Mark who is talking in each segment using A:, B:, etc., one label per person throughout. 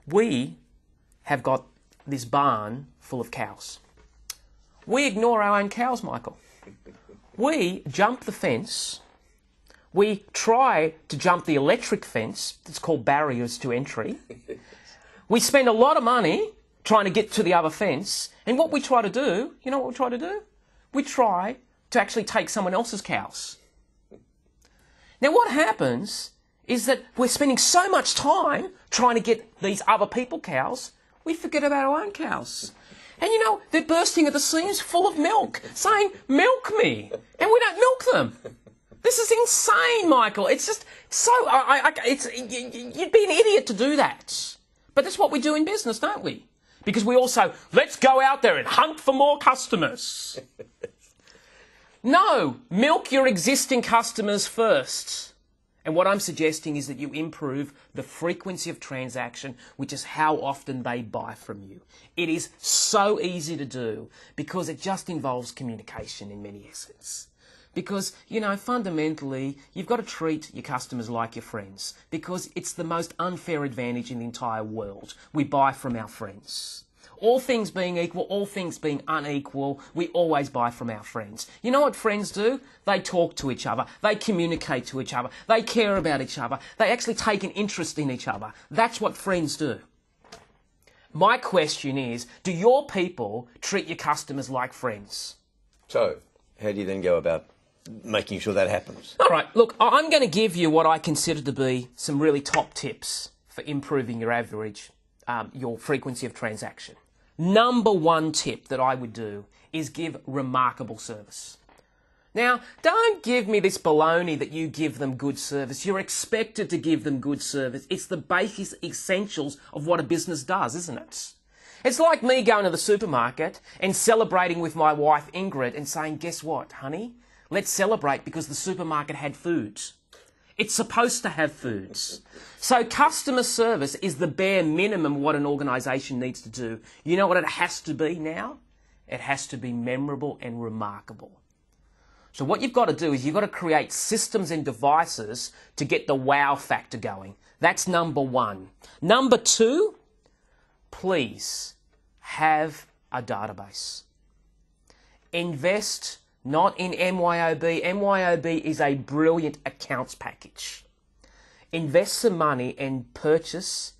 A: We have got this barn full of cows. We ignore our own cows, Michael. We jump the fence. We try to jump the electric fence. It's called barriers to entry. We spend a lot of money trying to get to the other fence. And what we try to do, you know what we try to do? We try to actually take someone else's cows. Now what happens is that we're spending so much time trying to get these other people's cows, we forget about our own cows. And you know, they're bursting at the seams full of milk, saying, milk me. And we don't milk them. This is insane, Michael. It's just so, you'd be an idiot to do that. But that's what we do in business, don't we? Because we also, let's go out there and hunt for more customers. No, milk your existing customers first. And what I'm suggesting is that you improve the frequency of transaction, which is how often they buy from you. It is so easy to do because it just involves communication in many essence. Because, you know, fundamentally, you've got to treat your customers like your friends because it's the most unfair advantage in the entire world. We buy from our friends. All things being equal, all things being unequal, we always buy from our friends. You know what friends do? They talk to each other. They communicate to each other. They care about each other. They actually take an interest in each other. That's what friends do. My question is, do your people treat your customers like friends?
B: So, how do you then go about making sure that happens?
A: All right, look, I'm going to give you what I consider to be some really top tips for improving your average, your frequency of transaction. Number one tip that I would do is give remarkable service. Now, don't give me this baloney that you give them good service. You're expected to give them good service. It's the basic essentials of what a business does, isn't it? It's like me going to the supermarket and celebrating with my wife Ingrid and saying, guess what, honey? Let's celebrate because the supermarket had foods. It's supposed to have foods. So customer service is the bare minimum of what an organisation needs to do. You know what it has to be now? It has to be memorable and remarkable. So what you've got to do is you've got to create systems and devices to get the wow factor going. That's number one. Number two, please have a database. Invest not in MYOB. MYOB is a brilliant accounts package. Invest some money and purchase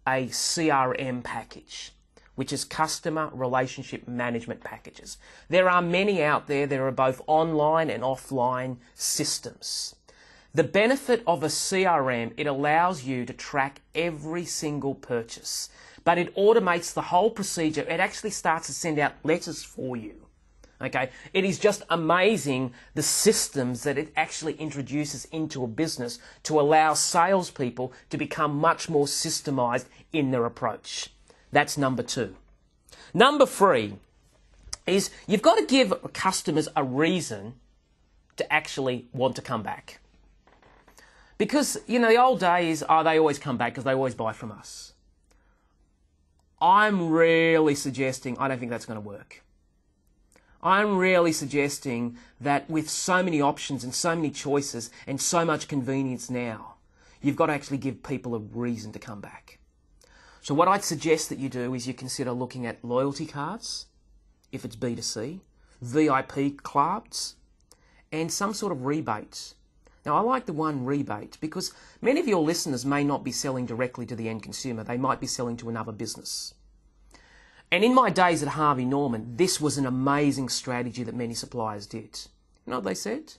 A: a CRM package, which is customer relationship management packages. There are many out there. There are both online and offline systems. The benefit of a CRM, it allows you to track every single purchase, but it automates the whole procedure. It actually starts to send out letters for you. Okay, it is just amazing the systems that it actually introduces into a business to allow salespeople to become much more systemized in their approach. That's number two. Number three is you've got to give customers a reason to actually want to come back. Because, you know, the old days, they always come back because they always buy from us. I'm really suggesting I don't think that's going to work. I'm really suggesting that with so many options and so many choices and so much convenience now, you've got to actually give people a reason to come back. So what I'd suggest that you do is you consider looking at loyalty cards, if it's B2C, VIP clubs, and some sort of rebates. Now, I like the one rebate because many of your listeners may not be selling directly to the end consumer. They might be selling to another business. And in my days at Harvey Norman, this was an amazing strategy that many suppliers did. You know what they said?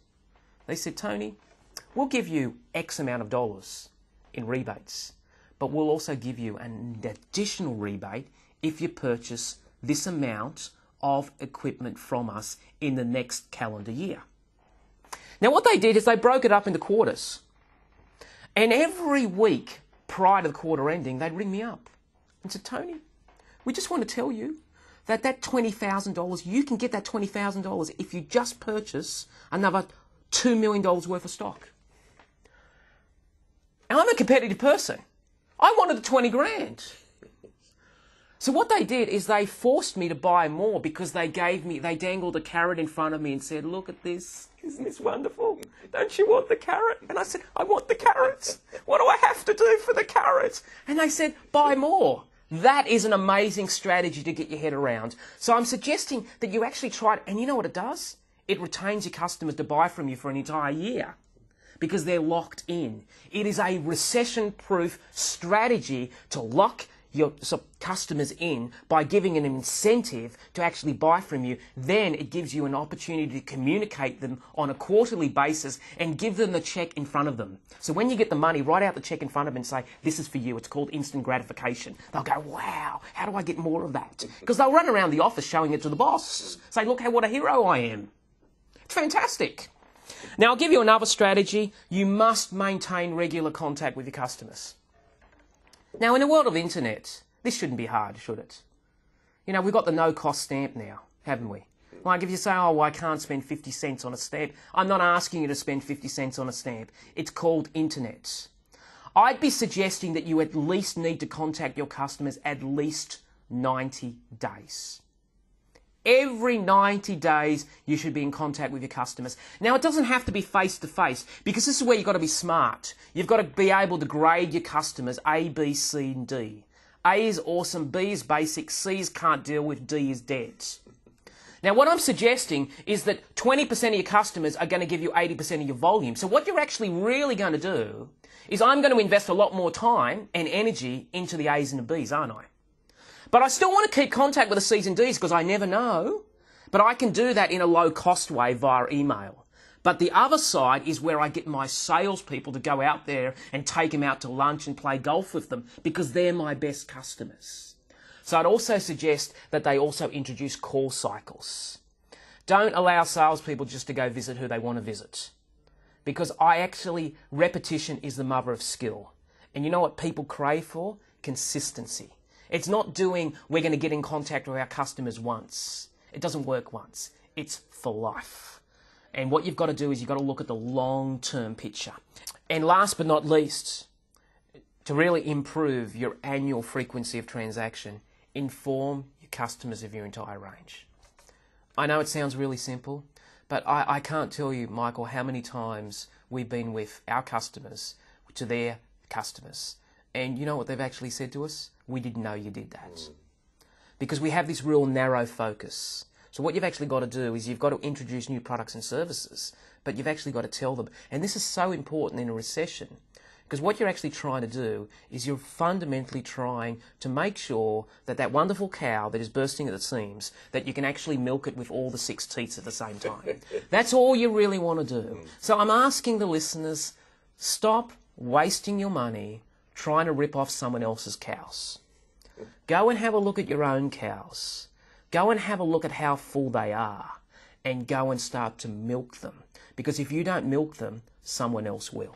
A: They said, Tony, we'll give you X amount of dollars in rebates, but we'll also give you an additional rebate if you purchase this amount of equipment from us in the next calendar year. Now, what they did is they broke it up into quarters. And every week prior to the quarter ending, they'd ring me up and said, Tony, we just want to tell you that $20,000, you can get that $20,000 if you just purchase another $2 million worth of stock. And I'm a competitive person. I wanted the 20 grand. So what they did is they forced me to buy more because they dangled a carrot in front of me and said, look at this, isn't this wonderful? Don't you want the carrot? And I said, I want the carrots. What do I have to do for the carrots? And they said, buy more. That is an amazing strategy to get your head around. So I'm suggesting that you actually try it, and you know what it does? It retains your customers to buy from you for an entire year because they're locked in. It is a recession-proof strategy to lock your customers in by giving an incentive to actually buy from you. Then it gives you an opportunity to communicate them on a quarterly basis and give them the check in front of them. So when you get the money, write out the check in front of them and say, this is for you. It's called instant gratification. They'll go, wow, how do I get more of that? Because they'll run around the office showing it to the boss. Say, look what a hero I am. It's fantastic. Now, I'll give you another strategy. You must maintain regular contact with your customers. Now, in the world of internet, this shouldn't be hard, should it? You know, we've got the no-cost stamp now, haven't we? Like if you say, oh, well, I can't spend 50 cents on a stamp, I'm not asking you to spend 50 cents on a stamp. It's called internet. I'd be suggesting that you at least need to contact your customers at least 90 days. Every 90 days, you should be in contact with your customers. Now, it doesn't have to be face-to-face, because this is where you've got to be smart. You've got to be able to grade your customers A, B, C, and D. A is awesome, B is basic, C is can't deal with, D is dead. Now, what I'm suggesting is that 20% of your customers are going to give you 80% of your volume. So what you're actually really going to do is I'm going to invest a lot more time and energy into the A's and the B's, aren't I? But I still want to keep contact with the C's and D's because I never know. But I can do that in a low-cost way via email. But the other side is where I get my salespeople to go out there and take them out to lunch and play golf with them because they're my best customers. So I'd also suggest that they also introduce call cycles. Don't allow salespeople just to go visit who they want to visit. Because repetition is the mother of skill. And you know what people crave for? Consistency. It's not we're going to get in contact with our customers once. It doesn't work once. It's for life. And what you've got to do is you've got to look at the long-term picture. And last but not least, to really improve your annual frequency of transaction, inform your customers of your entire range. I know it sounds really simple, but I can't tell you, Michael, how many times we've been with our customers to their customers. And you know what they've actually said to us? We didn't know you did that. Because we have this real narrow focus. So what you've actually got to do is you've got to introduce new products and services, but you've actually got to tell them. And this is so important in a recession, because what you're actually trying to do is you're fundamentally trying to make sure that that wonderful cow that is bursting at the seams, that you can actually milk it with all the 6 teats at the same time. That's all you really want to do. So I'm asking the listeners, stop wasting your money trying to rip off someone else's cows. Go and have a look at your own cows. Go and have a look at how full they are and go and start to milk them. Because if you don't milk them, someone else will.